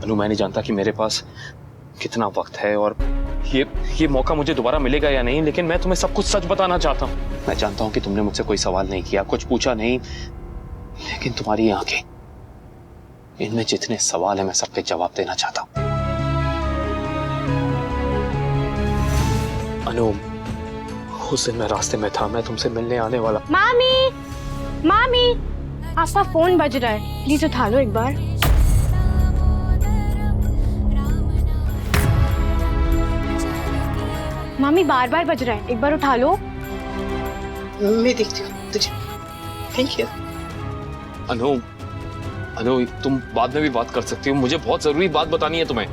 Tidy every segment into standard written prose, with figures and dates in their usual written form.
अनु, मैं नहीं जानता कि मेरे पास कितना वक्त है और ये मौका मुझे दोबारा मिलेगा या नहीं, लेकिन मैं तुम्हें सब कुछ सच बताना चाहता हूँ। मैं जानता हूँ कि तुमने मुझसे कोई सवाल नहीं किया, कुछ पूछा नहीं, लेकिन तुम्हारी आंखें, इनमें जितने सवाल हैं मैं सबके जवाब देना चाहता हूँ। अनु, उस दिन मैं रास्ते में था, मैं तुमसे मिलने आने वाला। मामी, मामी, आपका फोन बज रहा है, प्लीज उठा लो एक बार। मामी बार बार बज रहा है, एक बार उठा लो। मैं देखती हूँ तुझे। Thank you. अनु, अनु, तुम बाद में भी बात कर सकती हो, मुझे बहुत जरूरी बात बतानी है तुम्हें।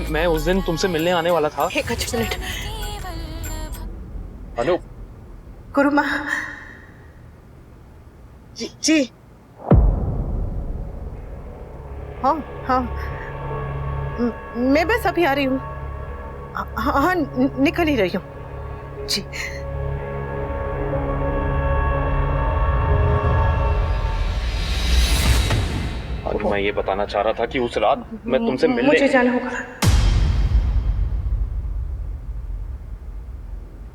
मैं उस दिन तुमसे मिलने आने वाला था। एक अच्छी मिनट। अनु, गुरुमा जी। हाँ हाँ, मैं बस अभी आ रही हूँ। हाँ, निकल ही रही हूँ जी। अनु, मैं ये बताना चाह रहा था कि उस रात मैं तुमसे मिलने, मुझे जाना होगा।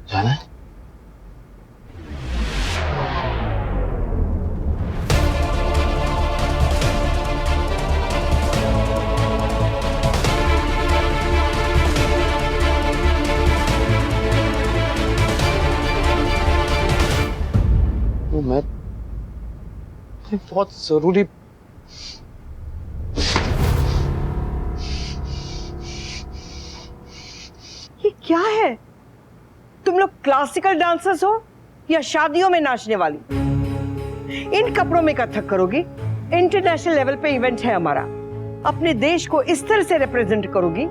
जाना है? मैं बहुत जरूरी। ये क्या है? तुम लोग क्लासिकल डांसर्स हो या शादियों में नाचने वाली? इन कपड़ों में कथक करोगी? इंटरनेशनल लेवल पे इवेंट है हमारा, अपने देश को इस तरह से रिप्रेजेंट करोगी?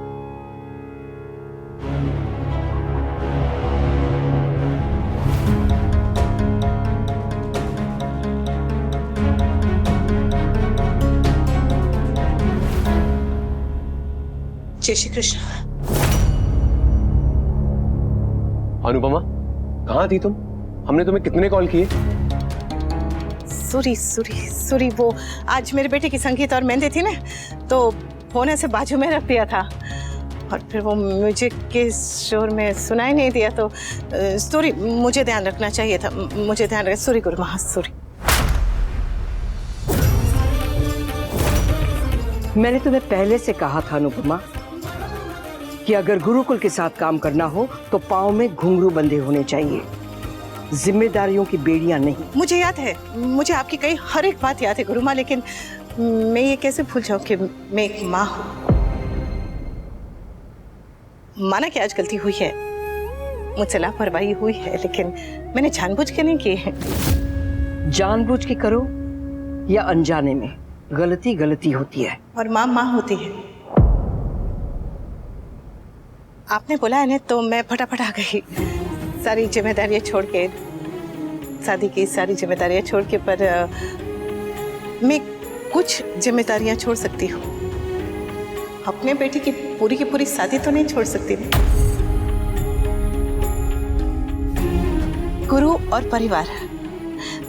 जय श्री कृष्ण। अनुपमा, कहाँ थी तुम? हमने तुम्हें कितने कॉल किए? सूरी, वो आज मेरे बेटे की संगीत और मेहंदी थी ना, तो फोन ऐसे बाजू में रख दिया था और फिर वो म्यूजिक के शोर में सुनाई नहीं दिया। तो सूरी, मुझे ध्यान रखना चाहिए था, मुझे ध्यान रख। सूरी गुरुमा, सूरी। मैंने तुम्हें पहले से कहा था अनुपमा कि अगर गुरुकुल के साथ काम करना हो तो पाँव में घुंघरू बंधे होने चाहिए, जिम्मेदारियों की बेड़ियां नहीं। मुझे याद है, मुझे आपकी कही हर एक बात याद है गुरुमा, लेकिन मैं ये कैसे भूल जाऊं कि मैं एक माँ हूं। माना कि आज गलती हुई है, मुझसे लापरवाही हुई है, लेकिन मैंने जानबूझ के नहीं की है। जानबूझ के करो या अनजाने में, गलती गलती होती है। और माँ होती है। आपने बोला है ना, तो मैं फटाफट आ गई, सारी जिम्मेदारियां छोड़ के, शादी की सारी जिम्मेदारियां छोड़ के। पर मैं कुछ जिम्मेदारियां छोड़ सकती हूँ, अपने बेटे की पूरी शादी तो नहीं छोड़ सकती। गुरु और परिवार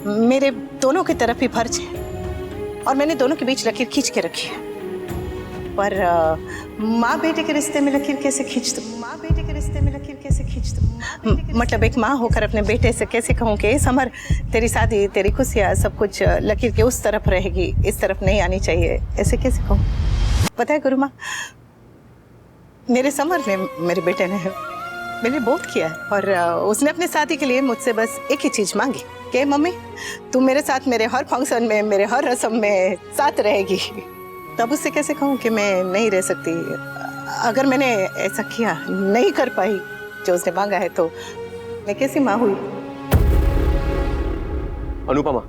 मेरे दोनों की तरफ ही फर्ज है और मैंने दोनों के बीच लकीर खींच के रखी है। पर माँ बेटे के रिश्ते में लकीर कैसे खींच दूं? मतलब एक माँ होकर अपने बेटे से कैसे कहूँ कि समर, तेरी शादी, तेरी खुशियाँ, सब कुछ लकीर के उस तरफ रहेगी, इस तरफ नहीं आनी चाहिए, ऐसे कैसे कहूँ? पता है गुरुमा, मेरे समर ने, मेरे बेटे ने मेरे लिए बहुत किया है और उसने अपनी शादी के लिए मुझसे बस एक ही चीज मांगी कि मम्मी, तुम मेरे साथ मेरे हर फंक्शन में, मेरे हर रस्म में साथ रहेगी। तब उससे कैसे कहूँ कि मैं नहीं रह सकती? अगर मैंने ऐसा किया, नहीं कर पाई जो उसने मांगा है, तो मैं कैसी माँ हुई? अनुपमा,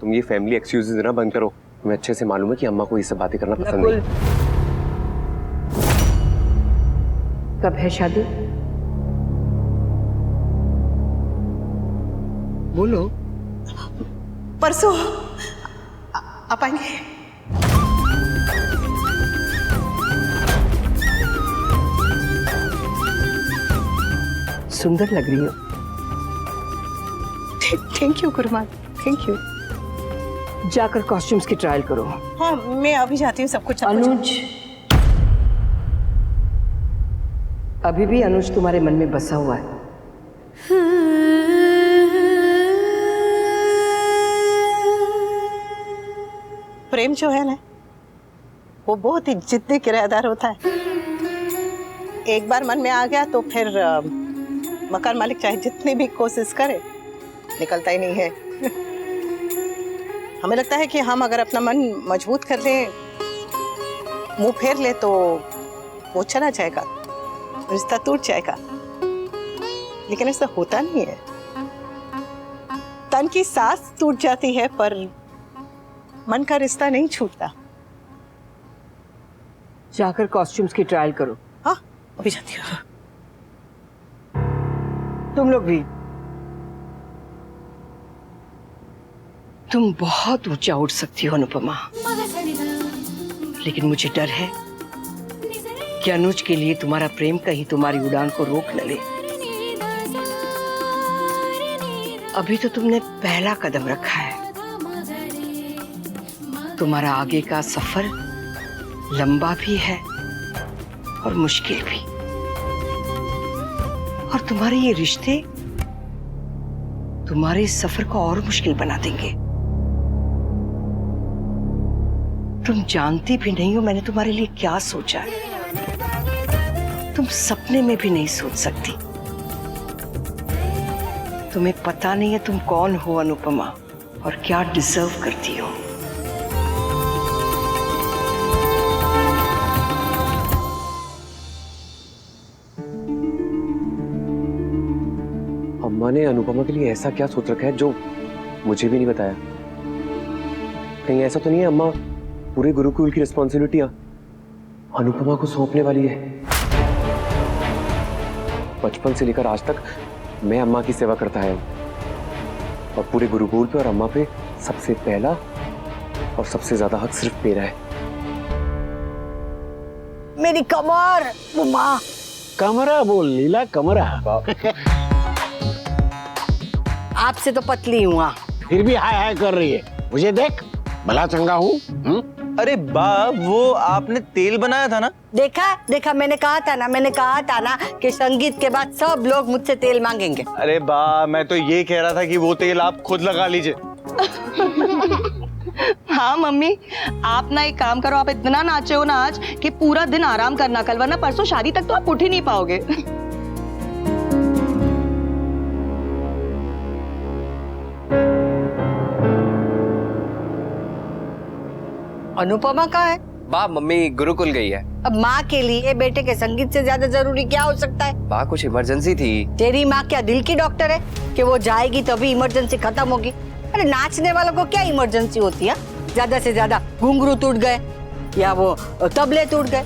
तुम ये फैमिली एक्सक्यूजेस देना बंद करो। तुम्हें अच्छे से मालूम है कि अम्मा को ये सब बातें करना पसंद नहीं। कब है शादी? बोलो। परसों। आप आएंगे? सुंदर लग रही हो। Thank you Guruma, thank you. जाकर कॉस्ट्यूम्स की ट्रायल करो। हाँ मैं अभी जाती हूँ, सब कुछ अनुज, अभी भी अनुज तुम्हारे मन में बसा हुआ है। प्रेम जो है ना, वो बहुत ही जिद्दी किराएदार होता है। एक बार मन में आ गया तो फिर मकान मालिक चाहे जितनी भी कोशिश करे, निकलता ही नहीं है। हमें लगता है कि हम अगर अपना मन मजबूत कर लें, मुंह फेर ले, तो वो चला जाएगा, रिश्ता टूट जाएगा। लेकिन ऐसा होता नहीं है। तन की सांस टूट जाती है पर मन का रिश्ता नहीं छूटता। जाकर कॉस्ट्यूम्स की ट्रायल करो। हाँ अभी जाती हूँ। तुम लोग भी। तुम बहुत ऊंचा उठ सकती हो अनुपमा, लेकिन मुझे डर है कि अनुज के लिए तुम्हारा प्रेम कहीं तुम्हारी उड़ान को रोक न ले। अभी तो तुमने पहला कदम रखा है। तुम्हारा आगे का सफर लंबा भी है और मुश्किल भी, और तुम्हारे ये रिश्ते तुम्हारे इस सफर को और मुश्किल बना देंगे। तुम जानती भी नहीं हो मैंने तुम्हारे लिए क्या सोचा है। तुम सपने में भी नहीं सोच सकती। तुम्हें पता नहीं है तुम कौन हो अनुपमा, और क्या डिजर्व करती हो। अम्मा ने अनुपमा के लिए ऐसा क्या सोच रखा है जो मुझे भी नहीं बताया? कहीं ऐसा तो नहीं है अम्मा पूरे गुरुकुल की रिस्पॉन्सिबिलिटियां अनुपमा को सौंपने वाली है? बचपन से लेकर आज तक मैं अम्मा की सेवा करता है, और पूरे गुरुकुल पे और अम्मा पे सबसे पहला और सबसे ज्यादा हक सिर्फ मेरा है। मेरी कमर, मम्मा। कमरा बोल लीला, कमरा। आपसे तो पतली हुआ, फिर भी हाय हाय कर रही है। मुझे देख, भला चंगा हूँ। अरे बा, वो आपने तेल बनाया था ना? देखा मैंने कहा था ना कि संगीत के बाद सब लोग मुझसे तेल मांगेंगे। अरे बा, मैं तो ये कह रहा था कि वो तेल आप खुद लगा लीजिए। हाँ मम्मी, आप ना एक काम करो, आप इतना नाचे हो ना आज कि पूरा दिन आराम करना, कल वरना परसों शादी तक तो आप उठ ही नहीं पाओगे। अनुपमा कहाँ है? बा, मम्मी गुरुकुल गई है। अब माँ के लिए बेटे के संगीत से ज्यादा जरूरी क्या हो सकता है? बा, कुछ इमरजेंसी थी। तेरी माँ क्या दिल की डॉक्टर है कि वो जाएगी तभी इमरजेंसी खत्म होगी? अरे नाचने वालों को क्या इमरजेंसी होती है? ज्यादा से ज्यादा घुंघरू टूट गए या वो तबले टूट गए।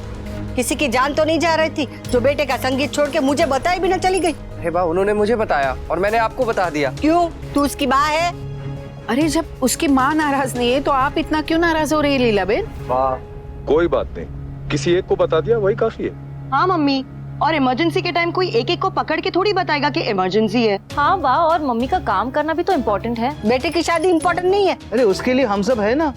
किसी की जान तो नहीं जा रही थी जो बेटे का संगीत छोड़ के मुझे बताई भी न चली गई। हे बा, उन्होंने मुझे बताया और मैंने आपको बता दिया। क्यों? तू उसकी माँ है? अरे जब उसकी माँ नाराज नहीं है तो आप इतना क्यों नाराज हो रही है लीला बेन? कोई बात नहीं, किसी एक को बता दिया वही काफी है। हाँ मम्मी, और इमरजेंसी के टाइम कोई एक एक को पकड़ के थोड़ी बताएगा कि इमरजेंसी है। हाँ वाह, और मम्मी का काम करना भी तो इम्पोर्टेंट है। बेटे की शादी इम्पोर्टेंट नहीं है? अरे उसके लिए हम सब है ना।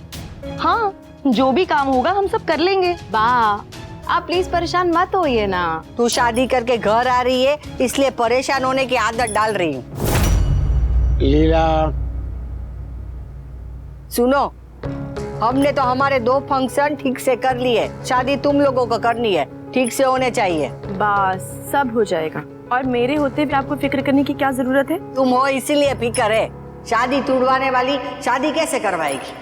हाँ, जो भी काम होगा हम सब कर लेंगे। वाह, आप प्लीज परेशान मत होइए ना। तू शादी करके घर आ रही है इसलिए परेशान होने की आदत डाल रही हूँ। लीला, सुनो, हमने तो हमारे 2 फंक्शन ठीक से कर लिए, शादी तुम लोगों को करनी है, ठीक से होने चाहिए। बस सब हो जाएगा, और मेरे होते भी आपको फिक्र करने की क्या जरूरत है? तुम हो इसीलिए फिक्र है। शादी तुड़वाने वाली शादी कैसे करवाएगी?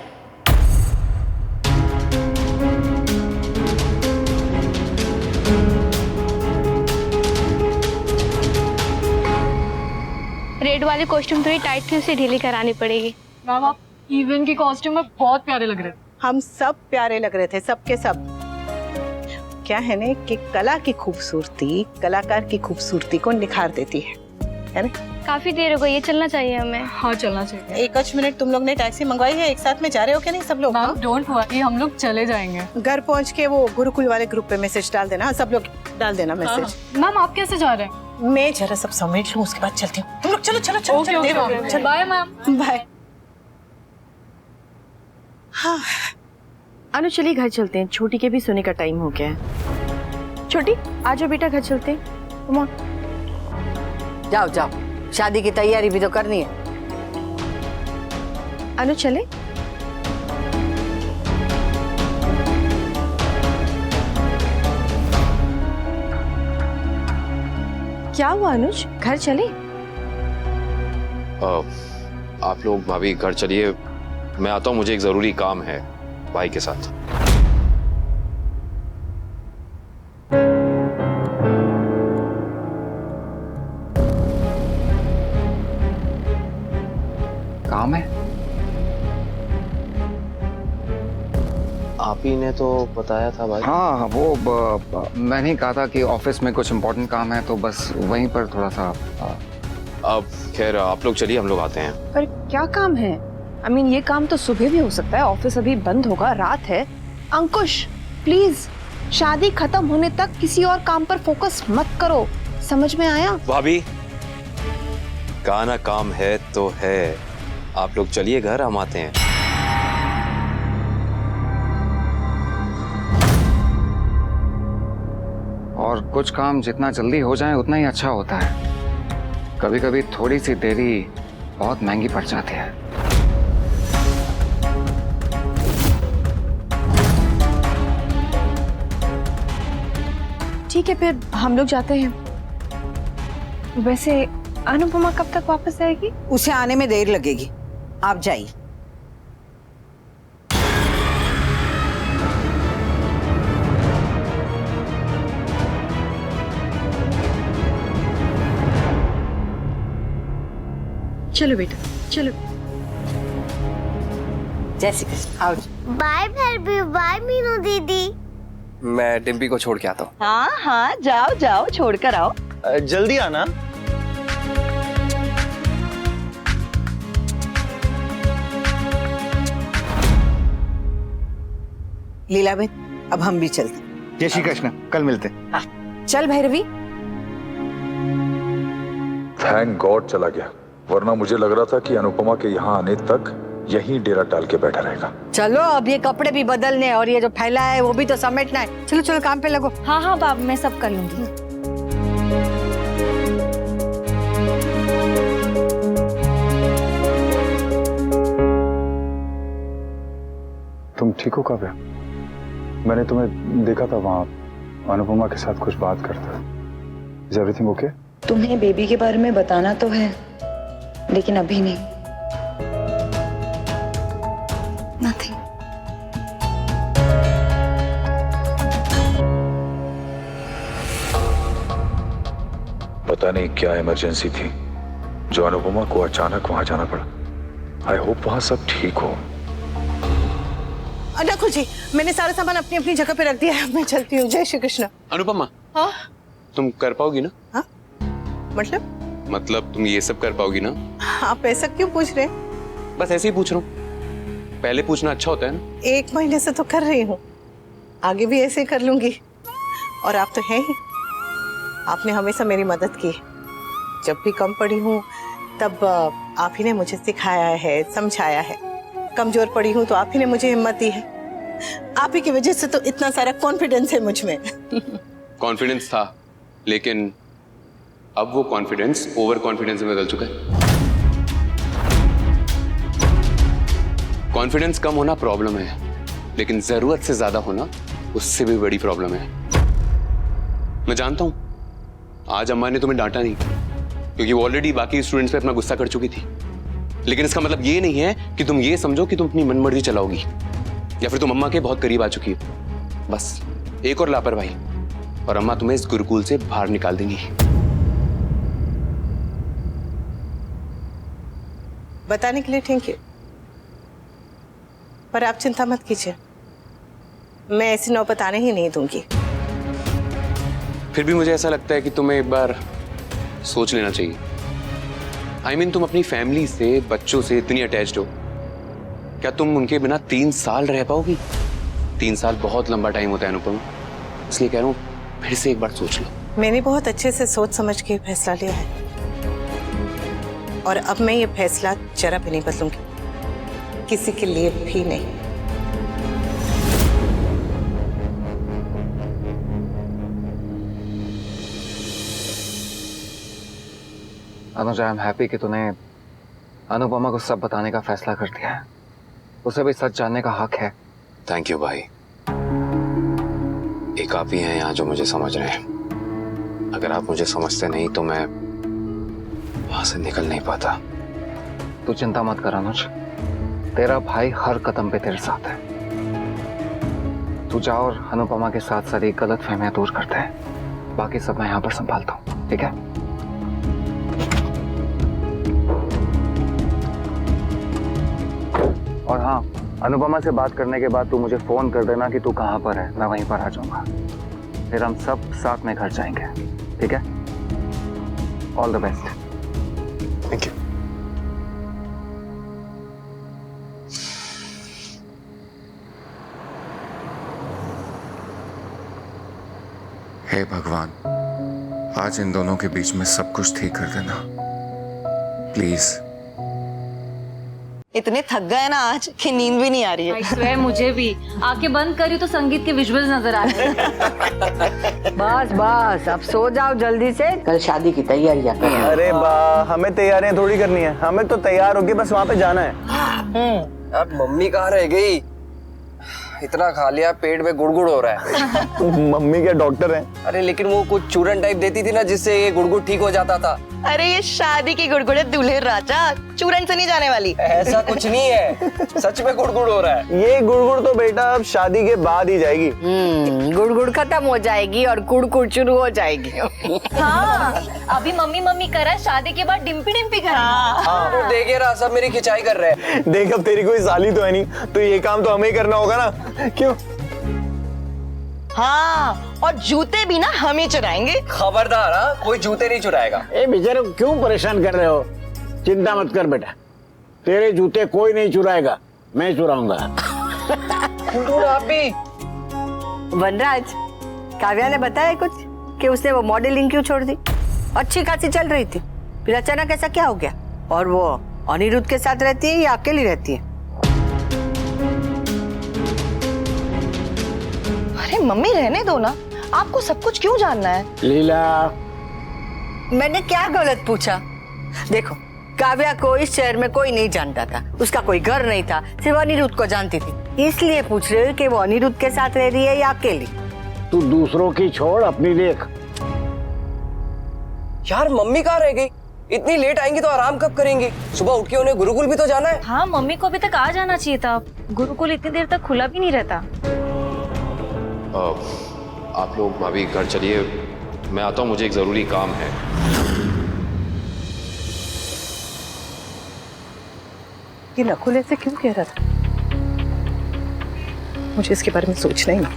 रेड वाले कॉस्ट्यूम थोड़ी टाइट थी, उसे ढीली करानी पड़ेगी। मैम, आप इवेंट के कॉस्ट्यूम में बहुत प्यारे लग रहे थे। हम सब प्यारे लग रहे थे, सबके सब। क्या है ना कि कला की खूबसूरती कलाकार की खूबसूरती को निखार देती है ना? काफी देर हो गई है, चलना चाहिए हमें। हाँ चलना चाहिए। एक मिनट, तुम लोग ने टैक्सी मंगवाई है? एक साथ में जा रहे हो क्या नहीं सब लोग? मैम डोंट वरी, हम लोग चले जाएंगे। घर पहुंच के वो गुरुकुल वाले ग्रुप पे मैसेज डाल देना। सब लोग डाल देना मैसेज। मैम आप कैसे जा रहे हैं? मैं जरा सब समेट लूं, उसके बाद चलती हूँ। तुम लोग चलो चलो चलो, चलो, देर हो गई। चलो। Bye ma'am. बाय। हाँ अनु चलिए घर चलते हैं, छोटी के भी सोने का टाइम हो गया है। छोटी आ जाओ बेटा, घर चलते हैं। Come on। जाओ जाओ, शादी की तैयारी भी तो करनी है। अनु चले। क्या हुआ अनुज, घर चले? आप लोग भाभी घर चलिए, मैं आता हूँ, मुझे एक जरूरी काम है भाई के साथ। काम है? आप ही ने तो बताया था भाई। हाँ वो मैंने ही कहा था कि ऑफिस में कुछ इम्पोर्टेंट काम है, तो बस वहीं पर थोड़ा सा। अब खैर आप लोग चलिए, हम लोग आते हैं। पर क्या काम है? I mean, ये काम तो सुबह भी हो सकता है, ऑफिस अभी बंद होगा, रात है। अंकुश प्लीज, शादी खत्म होने तक किसी और काम पर फोकस मत करो, समझ में आया? भाभी कहा ना काम है तो है, आप लोग चलिए घर, हम आते हैं। और कुछ काम जितना जल्दी हो जाए उतना ही अच्छा होता है। कभी कभी थोड़ी सी देरी बहुत महंगी पड़ जाती है। ठीक है फिर हम लोग जाते हैं। वैसे अनुपमा कब तक वापस आएगी? उसे आने में देर लगेगी, आप जाइए। चलो बेटा चलो। जय श्री कृष्ण, आओ। बाय भैरवी, बाय मीनू दीदी। मैं डिम्पी को छोड़ के आता हूँ। हाँ हाँ, जाओ जाओ, छोड़कर आओ। जल्दी आना। लीलाबेन, अब हम भी चलते। जय श्री कृष्ण, कल मिलते। चल भैरवी। थैंक गॉड चला गया, वरना मुझे लग रहा था कि अनुपमा के यहाँ आने तक यहीं डेरा डाल के बैठा रहेगा। चलो अब ये कपड़े भी बदलने और ये जो फैला है वो भी तो समेटना है। चलो चलो काम पे लगो। हाँ हाँ बाब, मैं सब कर लूंगी। तुम ठीक हो काव्या? मैंने तुम्हें देखा था वहां अनुपमा के साथ कुछ बात करते। Is everything okay? तुम्हें बेबी के बारे में बताना तो है, लेकिन अभी नहीं। Nothing। पता नहीं क्या इमरजेंसी थी जो अनुपमा को अचानक वहां जाना पड़ा। आई होप वहां सब ठीक हो। नकुल जी, मैंने सारा सामान अपनी अपनी जगह पे रख दिया है, मैं चलती हूँ। जय श्री कृष्ण। अनुपमा, हाँ तुम कर पाओगी ना? हाँ मतलब तुम ये सब कर पाओगी ना? आप ऐसा क्यों पूछ रहे हैं? बस ऐसे ही पूछ रहा हूँ, पहले पूछना अच्छा होता है ना। 1 महीने से तो कर रही हूँ, आगे भी ऐसे ही कर लूंगी। और आप तो हैं ही, आपने हमेशा मेरी मदद की। जब भी कम पड़ी हूँ तब आप ही ने मुझे सिखाया है, समझाया है। कमजोर पड़ी हूँ तो आप ही ने मुझे हिम्मत दी है। आप ही की वजह से तो इतना सारा कॉन्फिडेंस है मुझ में। कॉन्फिडेंस था, लेकिन अब वो कॉन्फिडेंस ओवर कॉन्फिडेंस में बदल चुका है। कॉन्फिडेंस कम होना प्रॉब्लम है, लेकिन जरूरत से ज्यादा होना उससे भी बड़ी प्रॉब्लम है। मैं जानता हूं आज अम्मा ने तुम्हें डांटा नहीं, क्योंकि वो ऑलरेडी बाकी स्टूडेंट्स पे अपना गुस्सा कर चुकी थी। लेकिन इसका मतलब ये नहीं है कि तुम ये समझो कि तुम अपनी मनमर्जी चलाओगी या फिर तुम अम्मा के बहुत करीब आ चुकी हो। बस एक और लापरवाही और अम्मा तुम्हें इस गुरुकुल से बाहर निकाल देंगी। बताने के लिए थैंक यू, पर आप चिंता मत कीजिए, मैं ऐसी नौबत आने ही नहीं दूंगी। फिर भी मुझे ऐसा लगता है कि तुम्हें एक बार सोच लेना चाहिए। I mean, तुम अपनी फैमिली से, बच्चों से इतनी अटैच्ड हो, क्या तुम उनके बिना 3 साल रह पाओगी? 3 साल बहुत लंबा टाइम होता है अनुपम, इसलिए कह रहा हूँ फिर से एक बार सोच लो। मैंने बहुत अच्छे से सोच समझ के फैसला लिया है, और अब मैं ये फैसला जरा भी नहीं बदलूंगी, किसी के लिए भी नहीं। अनुज, आई एम हैप्पी कि तूने अनुपमा को सब बताने का फैसला कर दिया है। उसे भी सच जानने का हक है। थैंक यू भाई। एक आप ही हैं यहाँ जो मुझे समझ रहे हैं। अगर आप मुझे समझते नहीं तो मैं वहां से निकल नहीं पाता। तू चिंता मत कर अनुज, तेरा भाई हर कदम पे तेरे साथ है। तू जा और अनुपमा के साथ सारी गलत फहमियां दूर करते हैं। बाकी सब मैं यहाँ पर संभालता हूँ, ठीक है? और हाँ, अनुपमा से बात करने के बाद तू मुझे फोन कर देना कि तू कहाँ पर है, मैं वहीं पर आ जाऊंगा। फिर हम सब साथ में घर जाएंगे, ठीक है? All the best. Thank you. हे भगवान, आज इन दोनों के बीच में सब कुछ ठीक कर देना प्लीज। इतने थक गए ना आज कि नींद भी नहीं आ रही है। I swear, मुझे भी। आंखें बंद करी तो संगीत के विजुअल्स नजर आ रहे हैं। बस बस अब सो जाओ जल्दी से, कल शादी की तैयारियां कर। अरे बा, हमें तैयारियां थोड़ी करनी है, हमें तो तैयार होके बस वहाँ पे जाना है। अब मम्मी कहाँ रह गई? इतना खा लिया, पेट में गुड़गुड़ हो रहा है। मम्मी क्या डॉक्टर हैं? अरे लेकिन वो कुछ चूरन टाइप देती थी ना, जिससे ये गुड़गुड़ ठीक हो जाता था। अरे ये शादी की गुड़गुड़े दूल्हे राजा, चूरन से नहीं जाने वाली। ऐसा कुछ नहीं है, सच में गुड़गुड़ हो रहा है। ये गुड़गुड़ तो बेटा अब शादी के बाद ही जाएगी। गुड़गुड़ खत्म हो जाएगी और कुड़कुड़ शुरू हो जाएगी। हाँ, अभी मम्मी मम्मी करा, शादी के बाद डिम्पी डिम्पी करा। तो देखिए ना, सब मेरी खिंचाई कर रहे हैं। देख अब तेरी कोई साली तो है नहीं, तो ये काम तो हमें ही करना होगा ना, क्यों? हाँ, और जूते भी ना हम ही चुराएंगे। खबरदार, हाँ, कोई जूते नहीं चुराएगा। ए बेचारे को क्यों परेशान कर रहे हो? चिंता मत कर बेटा, तेरे जूते कोई नहीं चुराएगा, मैं चुराऊंगा। आप भी। वनराज, काव्या ने बताया कुछ कि उसने वो मॉडलिंग क्यों छोड़ दी? अच्छी खासी चल रही थी, फिर अचानक ऐसा क्या हो गया? और वो अनिरुद्ध के साथ रहती है या अकेली रहती है? अरे मम्मी रहने दो ना, आपको सब कुछ क्यों जानना है? लीला, मैंने क्या गलत पूछा? देखो, काव्या को इस शहर में कोई नहीं जानता था, उसका कोई घर नहीं था, सिर्फ अनिरुद्ध को जानती थी। इसलिए पूछ रहे हो कि वो अनिरुद्ध के साथ रह रही है या अकेली? तू दूसरों की छोड़, अपनी देख। यार मम्मी कहाँ रह गई? इतनी लेट आएंगी तो आराम कब करेंगी? सुबह उठ के उन्हें गुरुकुल भी तो जाना है। हाँ, मम्मी को अभी तक आ जाना चाहिए था। गुरुकुल इतनी देर तक खुला भी नहीं रहता। आप लोग भाभी घर चलिए, मैं आता हूँ, मुझे एक जरूरी काम है। ये नकुल ऐसे क्यों कह रहा था? मुझे इसके बारे में सोचना ही नहीं।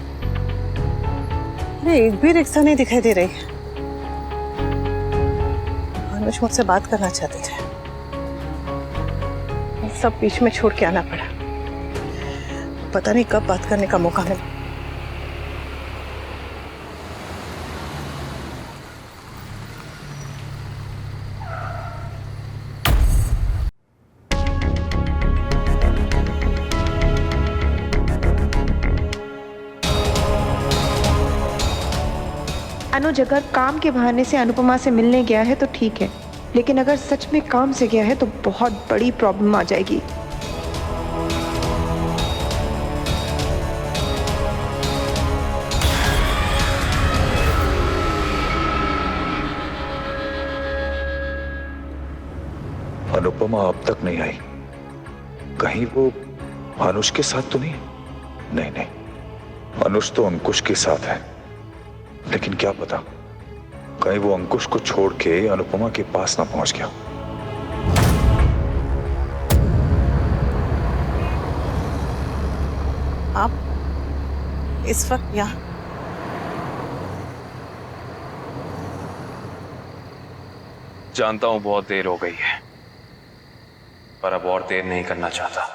अरे एक भी रिक्शा नहीं दिखाई दे रही। अनुज मुझसे बात करना चाहते थे, सब बीच में छोड़ के आना पड़ा। पता नहीं कब बात करने का मौका मिला। अनुज अगर काम के बहाने से अनुपमा से मिलने गया है तो ठीक है, लेकिन अगर सच में काम से गया है तो बहुत बड़ी प्रॉब्लम आ जाएगी। अनुपमा अब तक नहीं आई, कहीं वो अनुज के साथ तो नहीं? नहीं नहीं, अनुज तो अंकुश के साथ है, लेकिन क्या पता कहीं वो अंकुश को छोड़ के अनुपमा के पास ना पहुंच गया। आप इस वक्त यहाँ? जानता हूं बहुत देर हो गई है, पर अब और देर नहीं करना चाहता।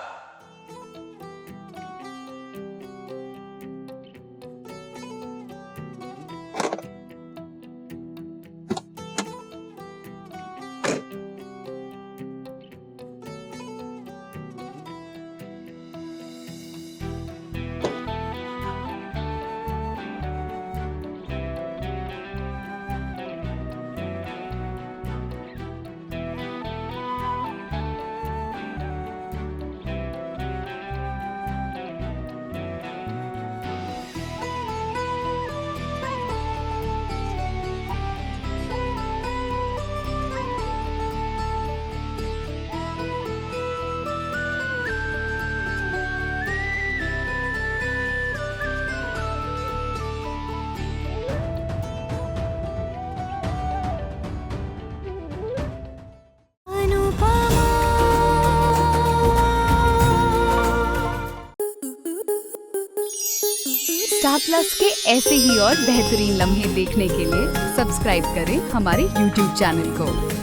स्टार प्लस के ऐसे ही और बेहतरीन लम्हे देखने के लिए सब्सक्राइब करें हमारे YouTube चैनल को।